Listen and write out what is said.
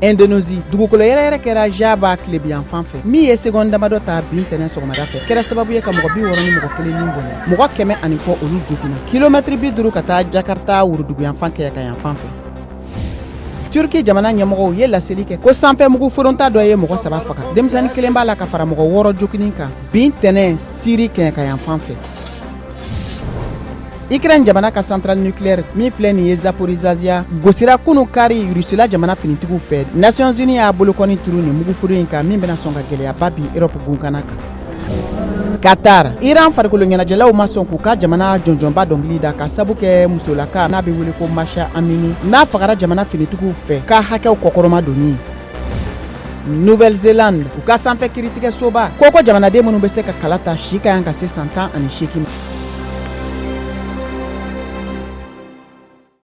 Indonésie dugukolo yɛrɛ kɛra Java tilebiyan fan fɛ min ye seconde damadɔ ta bin tɛnɛn sɔgɔmada fɛ kɛra sababu ye ka mɔgɔ 60 ni mɔgɔ 1 ni bɔnɛ mɔgɔ 100 kɔ olu jogina kilomètre 50 ka taa Jakarta wuruduguyan fan kɛ ka yan fan fɛ. Turki jamana ɲɛmɔgɔw ye laseli kɛ ko sanfɛmugu foronta dɔ ye mɔgɔ 7 faga denmisɛnnin 1 b'a la ka fara mɔgɔ 6 joginin kan bin tɛnɛn Syrie kɛ ka yan fan fɛ. Ukraine jamana ka centrale nucléaire min filɛ nin ye Zaporizhzhia gosira kunu kari Rusila jamana finitigiw fɛ Nations Unies y'a bolokɔni turu nin muguforo in kan min bɛna sɔn ka gɛlɛyaba bi Europe gunkana kan. Qatar Iran farikolo ɲɛnajɛlaw ma sɔn k'u ka jamana jɔnjɔnba dɔnkili da ka sabu kɛ musolaka n'a bɛ wele ko Masha Amini n'a fagara jamana finitigiw fɛ ka hakɛw kɔkɔrɔma donni. Nouvelle-Zélande u ka sanfɛ kiritigɛsoba ko jamanaden minnu bɛ se ka kala ta si ka yan ka se san 18 ma.